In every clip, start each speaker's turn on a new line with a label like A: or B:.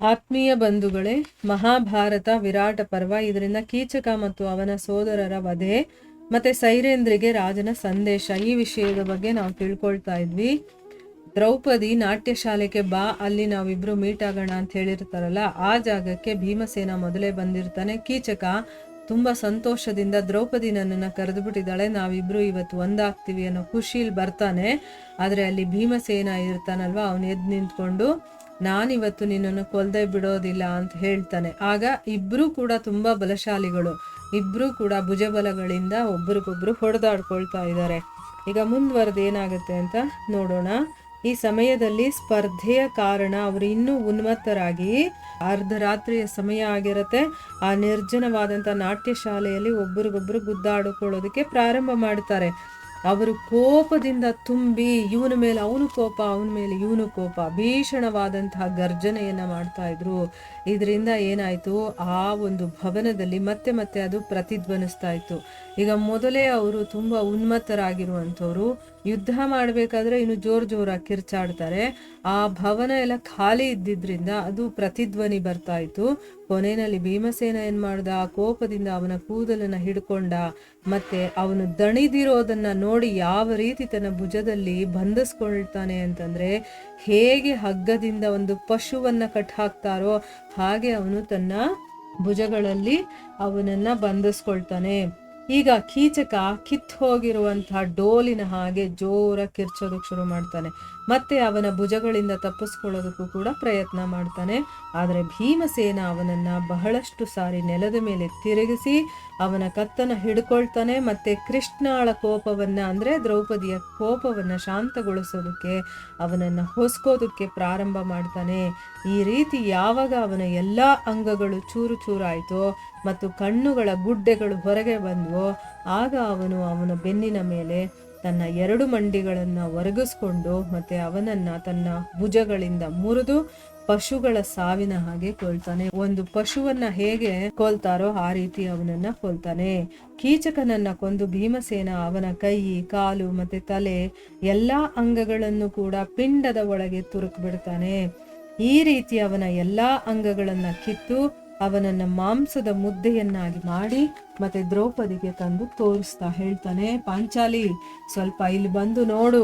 A: ಆತ್ಮೀಯ ಬಂಧುಗಳೇ, ಮಹಾಭಾರತ ವಿರಾಟ ಪರ್ವ. ಇದರಿಂದ ಕೀಚಕ ಮತ್ತು ಅವನ ಸೋದರರ ವಧೆ ಮತ್ತೆ ಸೈರೇಂದ್ರಿಗೆ ರಾಜನ ಸಂದೇಶ, ಈ ವಿಷಯದ ಬಗ್ಗೆ ನಾವು ತಿಳ್ಕೊಳ್ತಾ ಇದ್ವಿ. ದ್ರೌಪದಿ ನಾಟ್ಯ ಶಾಲೆಗೆ ಬಾ, ಅಲ್ಲಿ ನಾವಿಬ್ರು ಮೀಟ್ ಆಗೋಣ ಅಂತ ಹೇಳಿರ್ತಾರಲ್ಲ, ಆ ಜಾಗಕ್ಕೆ ಭೀಮಸೇನ ಮೊದಲೇ ಬಂದಿರ್ತಾನೆ. ಕೀಚಕ ತುಂಬಾ ಸಂತೋಷದಿಂದ ದ್ರೌಪದಿ ನನ್ನನ್ನು ಕರೆದು ಬಿಟ್ಟಿದ್ದಾಳೆ, ನಾವಿಬ್ರು ಇವತ್ತು ಒಂದಾಗ್ತೀವಿ ಅನ್ನೋ ಖುಷಿಲಿ ಬರ್ತಾನೆ. ಆದ್ರೆ ಅಲ್ಲಿ ಭೀಮಸೇನ ಇರ್ತಾನಲ್ವಾ, ಅವನು ಎದ್ದು ನಿಂತ್ಕೊಂಡು ನಾನಿವತ್ತು ನಿನ್ನನ್ನು ಕೊಲ್ದೇ ಬಿಡೋದಿಲ್ಲ ಅಂತ ಹೇಳ್ತಾನೆ. ಆಗ ಇಬ್ರು ಕೂಡ ತುಂಬಾ ಬಲಶಾಲಿಗಳು, ಇಬ್ರು ಕೂಡ ಭುಜಬಲಗಳಿಂದ ಒಬ್ರಿಗೊಬ್ರು ಹೊಡೆದಾಡ್ಕೊಳ್ತಾ ಇದ್ದಾರೆ. ಈಗ ಮುಂದುವರೆದು ಏನಾಗುತ್ತೆ ಅಂತ ನೋಡೋಣ. ಈ ಸಮಯದಲ್ಲಿ ಸ್ಪರ್ಧೆಯ ಕಾರಣ ಅವರು ಇನ್ನೂ ಉನ್ಮತ್ತರಾಗಿ, ಅರ್ಧರಾತ್ರಿಯ ಸಮಯ ಆಗಿರುತ್ತೆ. ಆ ನಿರ್ಜನವಾದಂಥ ನಾಟ್ಯ ಶಾಲೆಯಲ್ಲಿ ಒಬ್ರಿಗೊಬ್ರು ಗುದ್ದಾಡಿಕೊಳ್ಳೋದಕ್ಕೆ ಪ್ರಾರಂಭ ಮಾಡ್ತಾರೆ. ಅವರು ಕೋಪದಿಂದ ತುಂಬಿ ಇವನ ಮೇಲೆ ಅವನು ಕೋಪ, ಅವನ ಮೇಲೆ ಇವನು ಕೋಪ, ಭೀಷಣವಾದಂತಹ ಗರ್ಜನೆಯನ್ನ ಮಾಡ್ತಾ ಇದ್ರು. ಇದರಿಂದ ಏನಾಯ್ತು, ಆ ಒಂದು ಭವನದಲ್ಲಿ ಮತ್ತೆ ಮತ್ತೆ ಅದು ಪ್ರತಿಧ್ವನಿಸ್ತಾ ಇತ್ತು. ಈಗ ಮೊದಲೇ ಅವರು ತುಂಬಾ ಉನ್ಮತ್ತರಾಗಿರುವಂಥವ್ರು, ಯುದ್ಧ ಮಾಡ್ಬೇಕಾದ್ರೆ ಇನ್ನು ಜೋರಾಗಿ ಕಿರ್ಚಾಡ್ತಾರೆ. ಆ ಭವನ ಎಲ್ಲ ಖಾಲಿ ಇದ್ದಿದ್ರಿಂದ ಅದು ಪ್ರತಿಧ್ವನಿ ಬರ್ತಾ ಇತ್ತು. ಕೊನೆಯಲ್ಲಿ ಭೀಮಸೇನ ಏನ್ ಮಾಡ್ದ, ಆ ಕೋಪದಿಂದ ಅವನ ಕೂದಲನ್ನ ಹಿಡ್ಕೊಂಡ, ಮತ್ತೆ ಅವನು ದಣಿದಿರೋದನ್ನ ನೋಡಿ ಯಾವ ರೀತಿ ತನ್ನ ಭುಜದಲ್ಲಿ ಬಂಧಿಸ್ಕೊಳ್ತಾನೆ ಅಂತಂದ್ರೆ, ಹೇಗೆ ಹಗ್ಗದಿಂದ ಒಂದು ಪಶುವನ್ನ ಕಟ್ ಹಾಕ್ತಾರೋ ಹಾಗೆ ಅವನು ತನ್ನ ಭುಜಗಳಲ್ಲಿ ಅವನನ್ನ ಬಂಧಿಸ್ಕೊಳ್ತಾನೆ. ಈಗ ಕೀಚಕ ಕಿತ್ತು ಹೋಗಿರುವಂತಹ ಡೋಲಿನ ಹಾಗೆ ಜೋರ ಕಿರ್ಚೋದಕ್ಕೆ ಶುರು ಮಾಡ್ತಾನೆ. ಮತ್ತೆ ಅವನ ಭುಜಗಳಿಂದ ತಪ್ಪಿಸ್ಕೊಳ್ಳೋದಕ್ಕೂ ಕೂಡ ಪ್ರಯತ್ನ ಮಾಡ್ತಾನೆ. ಆದರೆ ಭೀಮಸೇನ ಅವನನ್ನ ಬಹಳಷ್ಟು ಸಾರಿ ನೆಲದ ಮೇಲೆ ತಿರುಗಿಸಿ ಅವನ ಕತ್ತನ್ನು ಹಿಡ್ಕೊಳ್ತಾನೆ. ಮತ್ತೆ ಕೃಷ್ಣಾಳ ಕೋಪವನ್ನ, ಅಂದ್ರೆ ದ್ರೌಪದಿಯ ಕೋಪವನ್ನ ಶಾಂತಗೊಳಿಸೋದಕ್ಕೆ ಅವನನ್ನ ಹೊಸ್ಕೋದಕ್ಕೆ ಪ್ರಾರಂಭ ಮಾಡ್ತಾನೆ. ಈ ರೀತಿ ಯಾವಾಗ ಅವನ ಎಲ್ಲಾ ಅಂಗಗಳು ಚೂರು ಚೂರಾಯ್ತೋ ಮತ್ತು ಕಣ್ಣುಗಳ ಗುಡ್ಡೆಗಳು ಹೊರಗೆ ಬಂದ್ವೋ, ಆಗ ಅವನ ಬೆನ್ನಿನ ಮೇಲೆ ತನ್ನ 2 ಮಂಡಿಗಳನ್ನ ಒರಗಿಸ್ಕೊಂಡು ಮತ್ತೆ ಅವನನ್ನ ತನ್ನ ಭುಜಗಳಿಂದ ಮುರಿದು ಪಶುಗಳ ಸಾವಿನ ಹಾಗೆ ಕೊಲ್ತಾನೆ. ಒಂದು ಪಶುವನ್ನ ಹೇಗೆ ಕೊಲ್ತಾರೋ ಆ ರೀತಿ ಅವನನ್ನ ಕೊಲ್ತಾನೆ. ಕೀಚಕನನ್ನ ಕೊಂದು ಭೀಮಸೇನ ಅವನ ಕೈ, ಕಾಲು ಮತ್ತೆ ತಲೆ ಎಲ್ಲಾ ಅಂಗಗಳನ್ನು ಕೂಡ ಪಿಂಡದ ಒಳಗೆ ತುರುಕ್ ಬಿಡ್ತಾನೆ. ಈ ರೀತಿ ಅವನ ಎಲ್ಲಾ ಅಂಗಗಳನ್ನ ಕಿತ್ತು ಅವನನ್ನ ಮಾಂಸದ ಮುದ್ದೆಯನ್ನಾಗಿ ಮಾಡಿ ಮತ್ತೆ ದ್ರೌಪದಿಗೆ ತಂದು ತೋರಿಸ್ತಾ ಹೇಳ್ತಾನೆ, ಪಾಂಚಾಲಿ ಸ್ವಲ್ಪ ಇಲ್ಲಿ ಬಂದು ನೋಡು,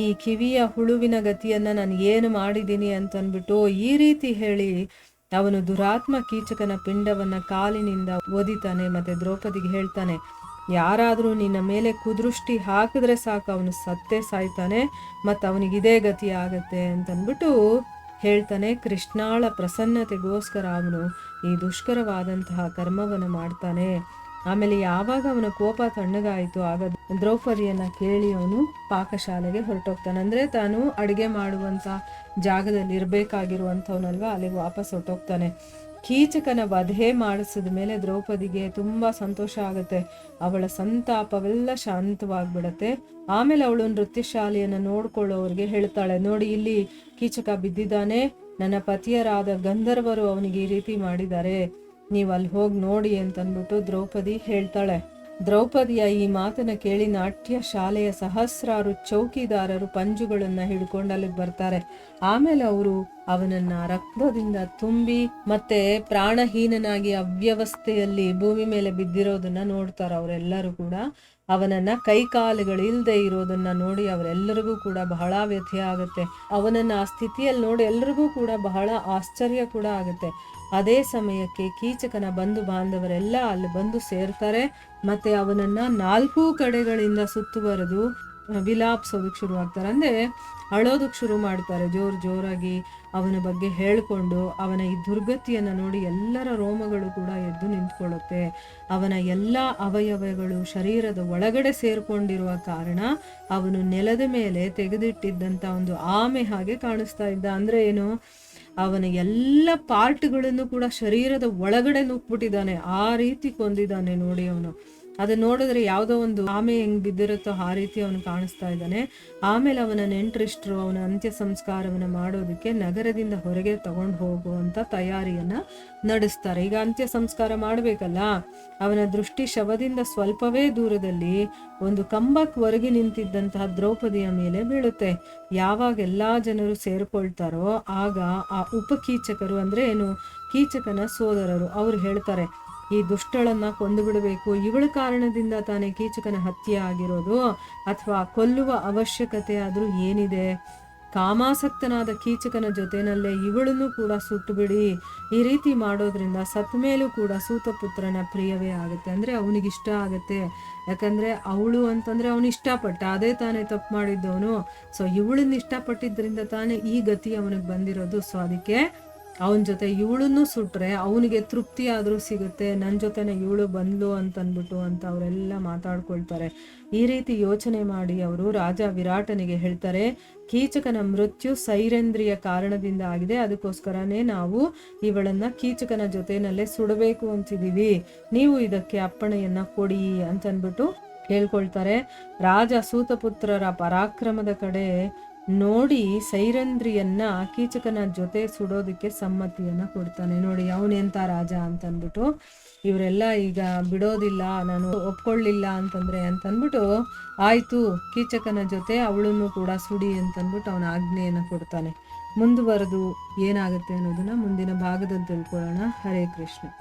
A: ಈ ಕಿವಿಯ ಹುಳುವಿನ ಗತಿಯನ್ನ ನಾನು ಏನು ಮಾಡಿದ್ದೀನಿ ಅಂತನ್ಬಿಟ್ಟು ಈ ರೀತಿ ಹೇಳಿ ಅವನು ದುರಾತ್ಮ ಕೀಚಕನ ಪಿಂಡವನ್ನ ಕಾಲಿನಿಂದ ಒದಿತಾನೆ. ಮತ್ತೆ ದ್ರೌಪದಿಗೆ ಹೇಳ್ತಾನೆ, ಯಾರಾದ್ರೂ ನಿನ್ನ ಮೇಲೆ ಕುದೃಷ್ಟಿ ಹಾಕಿದ್ರೆ ಸಾಕು, ಅವನು ಸತ್ತೇ ಸಾಯ್ತಾನೆ, ಮತ್ತು ಅವನಿಗೆ ಇದೇ ಗತಿ ಆಗತ್ತೆ ಅಂತನ್ಬಿಟ್ಟು ಹೇಳ್ತಾನೆ. ಕೃಷ್ಣಾಳ ಪ್ರಸನ್ನತೆಗೋಸ್ಕರ ಅವನು ಈ ದುಷ್ಕರವಾದಂತಹ ಕರ್ಮವನ್ನು ಮಾಡ್ತಾನೆ. ಆಮೇಲೆ ಯಾವಾಗ ಅವನ ಕೋಪ ತಣ್ಣಗಾಯಿತು, ಆಗ ದ್ರೌಪದಿಯನ್ನ ಕೇಳಿ ಅವನು ಪಾಕಶಾಲೆಗೆ ಹೊರಟೋಗ್ತಾನೆ. ಅಂದ್ರೆ ತಾನು ಅಡಿಗೆ ಮಾಡುವಂತ ಜಾಗದಲ್ಲಿ ಇರ್ಬೇಕಾಗಿರುವಂಥವನಲ್ವಾ, ಅಲ್ಲಿಗೆ ವಾಪಸ್ ಹೊರಟೋಗ್ತಾನೆ. ಕೀಚಕನ ವಧೆ ಮಾಡಿಸಿದ ಮೇಲೆ ದ್ರೌಪದಿಗೆ ತುಂಬಾ ಸಂತೋಷ ಆಗುತ್ತೆ. ಅವಳ ಸಂತಾಪವೆಲ್ಲ ಶಾಂತವಾಗ್ಬಿಡತ್ತೆ. ಆಮೇಲೆ ಅವಳು ನೃತ್ಯ ಶಾಲೆಯನ್ನ ನೋಡ್ಕೊಳ್ಳೋರಿಗೆ ಹೇಳ್ತಾಳೆ, ನೋಡಿ ಇಲ್ಲಿ ಕೀಚಕ ಬಿದ್ದಿದ್ದಾನೆ, ನನ್ನ ಪತಿಯರಾದ ಗಂಧರ್ವರು ಅವನಿಗೆ ಈ ರೀತಿ ಮಾಡಿದ್ದಾರೆ, ನೀವು ಅಲ್ಲಿ ಹೋಗಿ ನೋಡಿ ಅಂತನ್ಬಿಟ್ಟು ದ್ರೌಪದಿ ಹೇಳ್ತಾಳೆ. ದ್ರೌಪದಿಯ ಈ ಮಾತನ್ನ ಕೇಳಿ ನಾಟ್ಯ ಶಾಲೆಯ ಸಹಸ್ರಾರು ಚೌಕಿದಾರರು ಪಂಜುಗಳನ್ನ ಹಿಡ್ಕೊಂಡು ಅಲ್ಲಿಗೆ ಬರ್ತಾರೆ. ಆಮೇಲೆ ಅವರು ಅವನನ್ನ ರಕ್ತದಿಂದ ತುಂಬಿ ಮತ್ತೆ ಪ್ರಾಣಹೀನನಾಗಿ ಅವ್ಯವಸ್ಥೆಯಲ್ಲಿ ಭೂಮಿ ಮೇಲೆ ಬಿದ್ದಿರೋದನ್ನ ನೋಡ್ತಾರೆ. ಅವರೆಲ್ಲರೂ ಕೂಡ ಅವನನ್ನ ಕೈಕಾಲುಗಳು ಇಲ್ಲದೆ ಇರೋದನ್ನ ನೋಡಿ ಅವರೆಲ್ಲರಿಗೂ ಕೂಡ ಬಹಳ ವ್ಯಥೆ ಆಗುತ್ತೆ. ಅವನನ್ನ ಆ ಸ್ಥಿತಿಯಲ್ಲಿ ನೋಡಿ ಎಲ್ರಿಗೂ ಕೂಡ ಬಹಳ ಆಶ್ಚರ್ಯ ಕೂಡ ಆಗುತ್ತೆ. ಅದೇ ಸಮಯಕ್ಕೆ ಕೀಚಕನ ಬಂಧು ಬಾಂಧವರೆಲ್ಲ ಅಲ್ಲಿ ಬಂದು ಸೇರ್ತಾರೆ. ಮತ್ತೆ ಅವನನ್ನ 4 ಕಡೆಗಳಿಂದ ಸುತ್ತುವರೆದು ವಿಲಾಪಿಸೋದಕ್ಕೆ ಶುರು ಆಗ್ತಾರೆ. ಅಂದ್ರೆ ಅಳೋದಕ್ಕೆ ಶುರು ಮಾಡ್ತಾರೆ ಜೋರಾಗಿ. ಅವನ ಬಗ್ಗೆ ಹೇಳ್ಕೊಂಡು ಅವನ ಈ ದುರ್ಗತಿಯನ್ನ ನೋಡಿ ಎಲ್ಲರ ರೋಮಗಳು ಕೂಡ ಎದ್ದು ನಿಂತ್ಕೊಳ್ಳುತ್ತೆ. ಅವನ ಎಲ್ಲಾ ಅವಯವಗಳು ಶರೀರದ ಒಳಗಡೆ ಸೇರ್ಕೊಂಡಿರುವ ಕಾರಣ ಅವನು ನೆಲದ ಮೇಲೆ ತೆಗೆದಿಟ್ಟಿದ್ದಂತ ಒಂದು ಆಮೆ ಹಾಗೆ ಕಾಣಿಸ್ತಾ ಇದ್ದ. ಅಂದ್ರೆ ಏನು, ಅವನ ಎಲ್ಲ ಪಾರ್ಟ್ಗಳನ್ನು ಕೂಡ ಶರೀರದ ಒಳಗಡೆ ನುಗ್ಬಿಟ್ಟಿದ್ದಾನೆ, ಆ ರೀತಿ ಕೊಂದಿದ್ದಾನೆ ನೋಡಿ ಅವನು. ಅದು ನೋಡಿದ್ರೆ ಯಾವುದೋ ಒಂದು ಆಮೆ ಹೆಂಗ್ ಬಿದ್ದಿರುತ್ತೋ ಆ ರೀತಿ ಅವನು ಕಾಣಿಸ್ತಾ ಇದ್ದಾನೆ. ಆಮೇಲೆ ಅವನ ನೆಂಟರಿಷ್ಟರು ಅವನ ಅಂತ್ಯ ಸಂಸ್ಕಾರವನ್ನ ಮಾಡೋದಕ್ಕೆ ನಗರದಿಂದ ಹೊರಗೆ ತಗೊಂಡು ಹೋಗುವಂತ ತಯಾರಿಯನ್ನ ನಡೆಸ್ತಾರೆ. ಈಗ ಅಂತ್ಯ ಸಂಸ್ಕಾರ ಮಾಡ್ಬೇಕಲ್ಲ, ಅವನ ದೃಷ್ಟಿ ಶವದಿಂದ ಸ್ವಲ್ಪವೇ ದೂರದಲ್ಲಿ ಒಂದು ಕಂಬಕ್ವರೆಗೆ ನಿಂತಿದ್ದಂತಹ ದ್ರೌಪದಿಯ ಮೇಲೆ ಬೀಳುತ್ತೆ. ಯಾವಾಗ ಎಲ್ಲಾ ಜನರು ಸೇರ್ಕೊಳ್ತಾರೋ ಆಗ ಆ ಉಪಕೀಚಕರು ಅಂದ್ರೆ ಏನು, ಕೀಚಕನ ಸೋದರರು, ಅವ್ರು ಹೇಳ್ತಾರೆ ಈ ದುಷ್ಟಳನ್ನ ಕೊಂದು ಬಿಡಬೇಕು, ಇವಳ ಕಾರಣದಿಂದ ತಾನೇ ಕೀಚಕನ ಹತ್ಯೆ ಆಗಿರೋದು, ಅಥವಾ ಕೊಲ್ಲುವ ಅವಶ್ಯಕತೆ ಆದ್ರೂ ಏನಿದೆ, ಕಾಮಾಸಕ್ತನಾದ ಕೀಚಕನ ಜೊತೆನಲ್ಲೇ ಇವಳನ್ನು ಕೂಡ ಸುಟ್ಟು ಬಿಡಿ. ಈ ರೀತಿ ಮಾಡೋದ್ರಿಂದ ಸತ್ತ ಮೇಲೂ ಕೂಡ ಸೂತಪುತ್ರನ ಪ್ರಿಯವೇ ಆಗುತ್ತೆ, ಅಂದ್ರೆ ಅವನಿಗಿಷ್ಟ ಆಗುತ್ತೆ. ಯಾಕಂದ್ರೆ ಅವಳು ಅಂತಂದ್ರೆ ಅವನು ಇಷ್ಟಪಟ್ಟ, ಅದೇ ತಾನೇ ತಪ್ಪು ಮಾಡಿದ್ದವನು. ಸೊ ಇವಳನ್ನ ಇಷ್ಟಪಟ್ಟಿದ್ರಿಂದ ತಾನೇ ಈ ಗತಿ ಅವನಿಗೆ ಬಂದಿರೋದು. ಸೊ ಅದಕ್ಕೆ ಅವನ ಜೊತೆ ಇವಳನ್ನು ಸುಟ್ರೆ ಅವನಿಗೆ ತೃಪ್ತಿ ಆದ್ರೂ ಸಿಗುತ್ತೆ, ನನ್ನ ಜೊತೆನೆ ಇವಳು ಬಂದ್ಲು ಅಂತನ್ಬಿಟ್ಟು ಅಂತ ಅವರೆಲ್ಲ ಮಾತಾಡ್ಕೊಳ್ತಾರೆ. ಈ ರೀತಿ ಯೋಚನೆ ಮಾಡಿ ಅವರು ರಾಜ ವಿರಾಟನಿಗೆ ಹೇಳ್ತಾರೆ, ಕೀಚಕನ ಮೃತ್ಯು ಸೈರೇಂದ್ರಿಯ ಕಾರಣದಿಂದ ಆಗಿದೆ, ಅದಕ್ಕೋಸ್ಕರನೇ ನಾವು ಇವಳನ್ನ ಕೀಚಕನ ಜೊತೆನಲ್ಲೇ ಸುಡಬೇಕು ಅಂತಿದೀವಿ, ನೀವು ಇದಕ್ಕೆ ಅಪ್ಪಣೆಯನ್ನ ಕೊಡಿ ಅಂತನ್ಬಿಟ್ಟು ಹೇಳ್ಕೊಳ್ತಾರೆ. ರಾಜ ಸೂತಪುತ್ರರ ಪರಾಕ್ರಮದ ಕಡೆ ನೋಡಿ ಸೈರಂಧ್ರಿಯನ್ನ ಕೀಚಕನ ಜೊತೆ ಸುಡೋದಕ್ಕೆ ಸಮ್ಮತಿಯನ್ನ ಕೊಡ್ತಾನೆ. ನೋಡಿ ಅವನೆಂತ ರಾಜ ಅಂತನ್ಬಿಟ್ಟು. ಇವರೆಲ್ಲ ಈಗ ಬಿಡೋದಿಲ್ಲ, ನಾನು ಒಪ್ಕೊಳ್ಳಿಲ್ಲ ಅಂತಂದ್ಬಿಟ್ಟು ಆಯ್ತು ಕೀಚಕನ ಜೊತೆ ಅವಳನ್ನು ಕೂಡ ಸುಡಿ ಅಂತನ್ಬಿಟ್ಟು ಅವನ ಆಜ್ಞೆಯನ್ನ ಕೊಡ್ತಾನೆ. ಮುಂದುವರೆದು ಏನಾಗುತ್ತೆ ಅನ್ನೋದನ್ನ ಮುಂದಿನ ಭಾಗದಲ್ಲಿ ತಿಳ್ಕೊಳ್ಳೋಣ. ಹರೇ ಕೃಷ್ಣ.